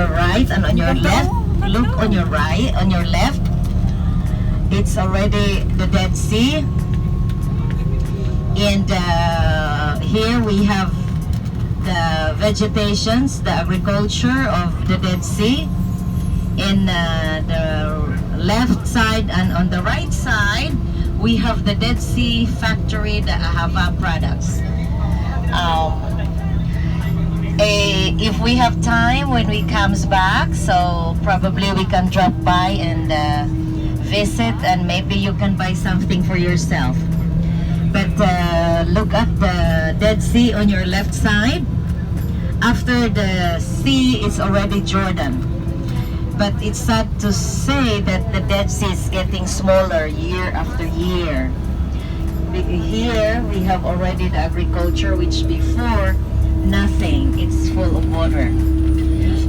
your right and on your left. Look on your right, on your left. It's already the Dead Sea. And here we have the vegetations, the agriculture of the Dead Sea. In the left side and on the right side, we have the Dead Sea factory, the Ahava products. If we have time when we comes back, so probably we can drop by and visit, and maybe you can buy something for yourself. But look at the Dead Sea on your left side. After the sea, it's already Jordan. But it's sad to say that the Dead Sea is getting smaller year after year. Here we have already the agriculture, which before nothing, it's full of water.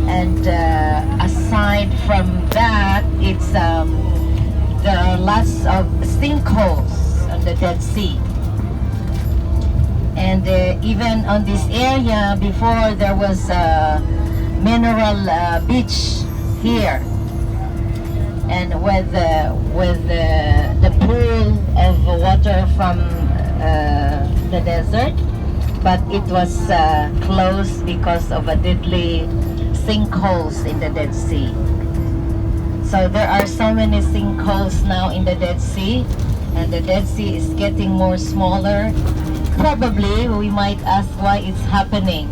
And aside from that, it's there are lots of sinkholes on the Dead Sea. And even on this area, before there was a mineral beach here, and with the pool of water from the desert, but it was closed because of a deadly sinkholes in the Dead Sea. So there are so many sinkholes now in the Dead Sea, and the Dead Sea is getting more smaller. Probably we might ask why it's happening.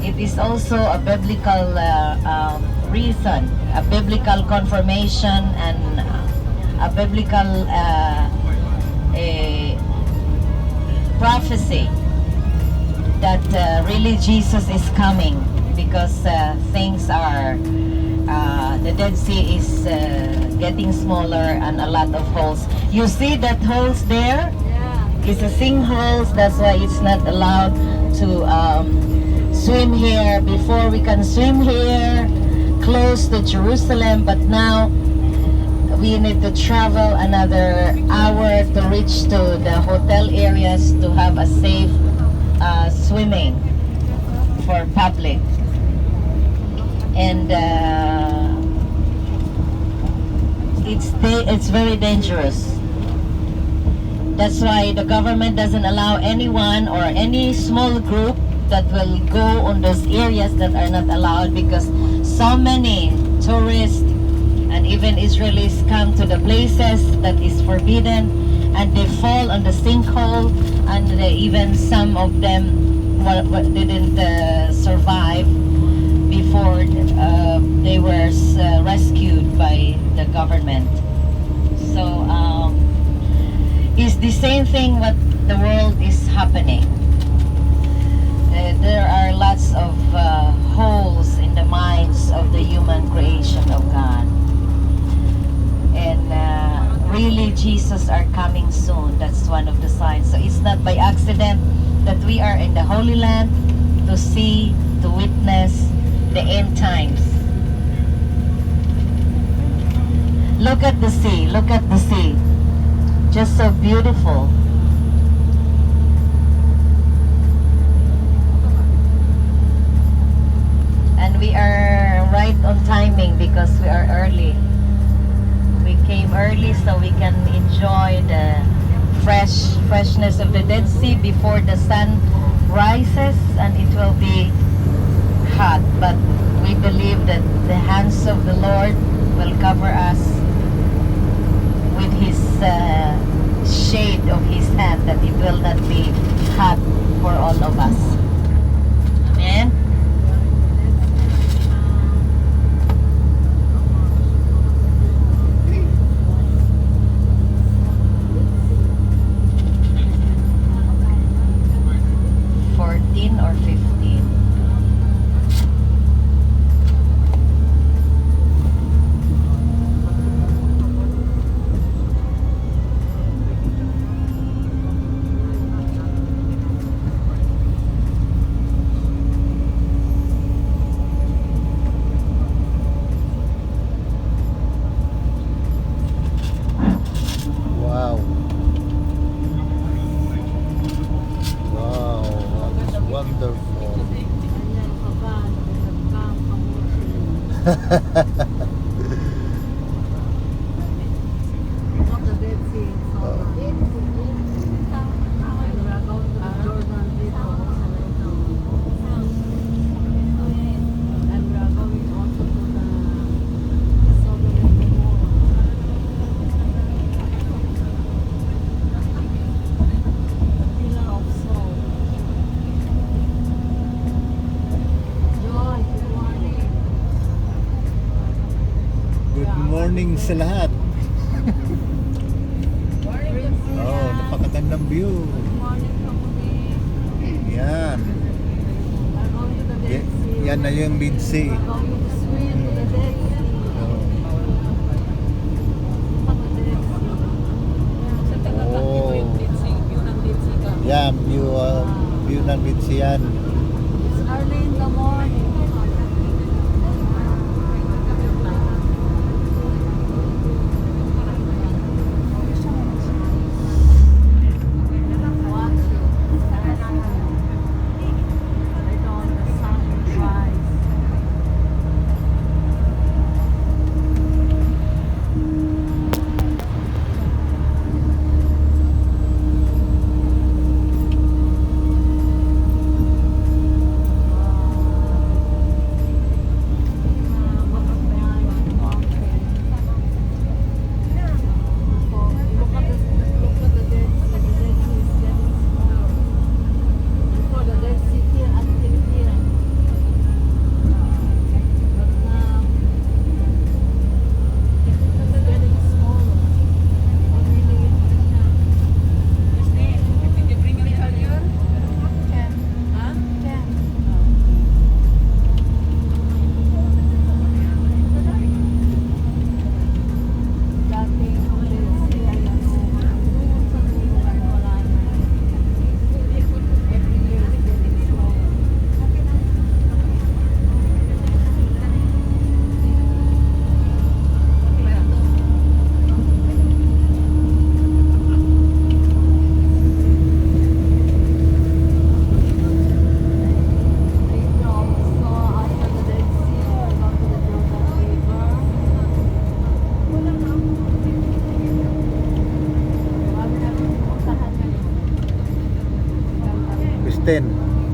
It is also a biblical reason, a biblical confirmation, and a biblical prophecy that really Jesus is coming, because things are, the Dead Sea is getting smaller and a lot of holes. You see that holes there? It's a sinkholes, that's why it's not allowed to swim here. Before we can swim here close to Jerusalem, but now we need to travel another hour to reach to the hotel areas to have a safe swimming for public. And it's very dangerous. That's why the government doesn't allow anyone or any small group that will go on those areas that are not allowed, because so many tourists and even Israelis come to the places that is forbidden, and they fall on the sinkhole, and even some of them didn't survive before they were rescued by the government. So it's the same thing what the world is happening. There are lots of holes in the minds of the human creation of God. And really Jesus are coming soon. That's one of the signs. So it's not by accident that we are in the Holy Land to see, to witness the end times. Look at the sea, look at the sea. Just so beautiful. And we are right on timing because we are early. We came early so we can enjoy the freshness of the Dead Sea before the sun rises, and it will be hot. But we believe that the hands of the Lord will cover us with His shade of His hand, that it will not be hot for all of us. Amen. Or 15. Wow. Wow, that is wonderful. Of the Dead Sea. And we are going to Jordan dito. And we are going also to the Sodom and Gomorrah. The Pillar of Salt. Joy, good morning. Good morning sa lahat. Oh, napakagandang view. Good morning, Kamuni. Yan. We're going to the Dead Sea. Yan na yung Dead Sea. We're going to swim to the Dead Sea. Oh. Yan, view ng Dead Sea yan. It's early in the morning.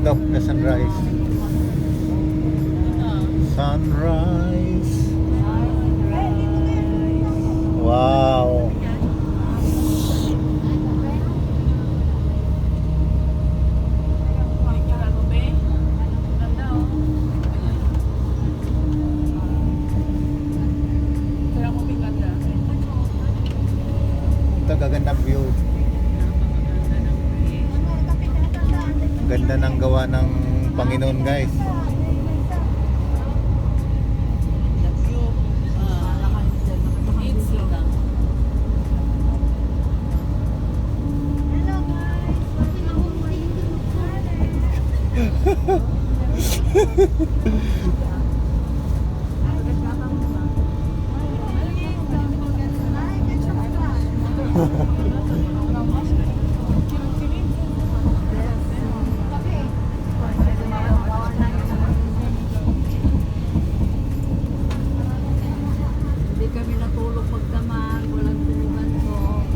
Look, the sunrise. Sunrise. Wow. Ito gagandang view. Ganda ng gawa ng Panginoon, guys. Hindi kami natulog pagdamag, walang tulugan ko.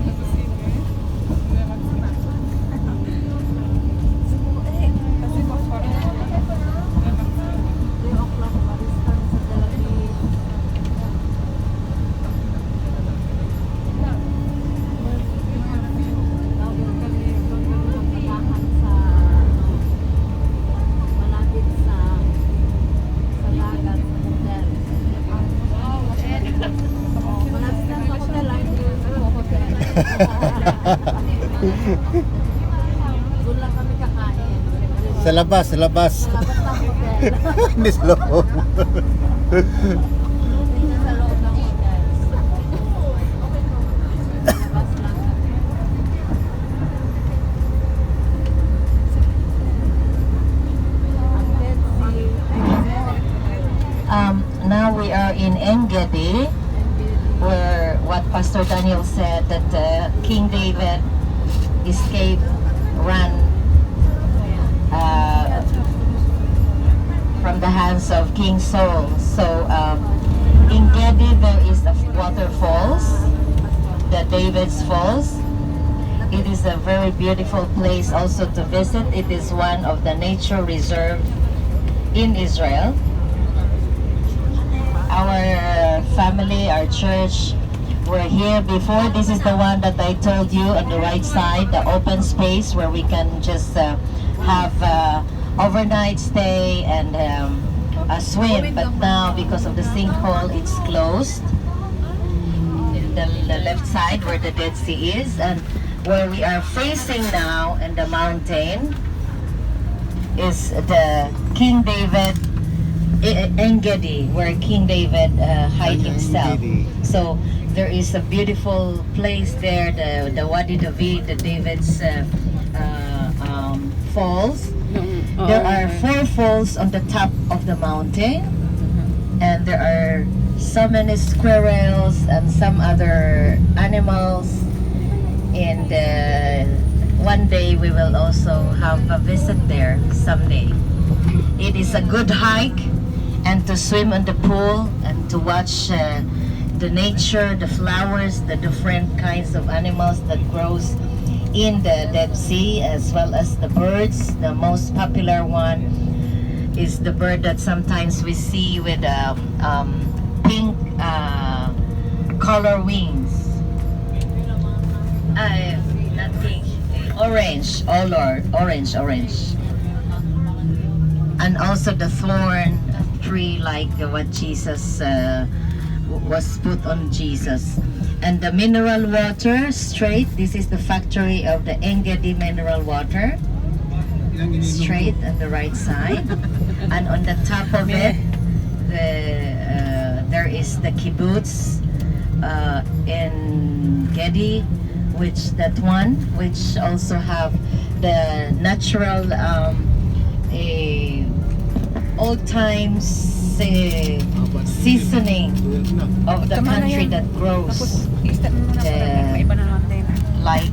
3 o'clock, maris kami sa Tel Aviv. Tawag kami, doon kami magpatahan sa, malapit sa dagat, sa hotel. Malapit lang sa hotel, hotel. Doon lang kami kakain. Sa labas, sa labas. Sa labas ng hotel. Hindi sa loob. Dito sa loob ng hotel. Labas lang kami. Ang Dead Sea. Now we are in Engedi, where what Pastor Daniel said that King David escaped, ran from the hands of King Saul. So in Gedi there is a waterfalls, the David's Falls. It is a very beautiful place also to visit. It is one of the nature reserve in Israel. Our family, our church, were here before. This is the one that I told you on the right side, the open space where we can just have overnight stay and a swim. But now, because of the sinkhole, it's closed. The left side where the Dead Sea is, and where we are facing now in the mountain is the King David Engedi, where King David hid himself. So there is a beautiful place there, the Wadi David, the David's falls. There are 4 falls on the top of the mountain, and there are so many squirrels and some other animals. And one day we will also have a visit there someday. It is a good hike, and to swim in the pool and to watch the nature, the flowers, the different kinds of animals that grows in the Dead Sea, as well as the birds. The most popular one is the bird that sometimes we see with pink color wings. Not pink, orange, orange. And also the thorn tree, like what Jesus was put on Jesus. And the mineral water straight, this is the factory of the Engedi mineral water, straight on the right side. And on the top of it, there is the kibbutz in Gedi, which also have the natural old times seasoning of the country that grows like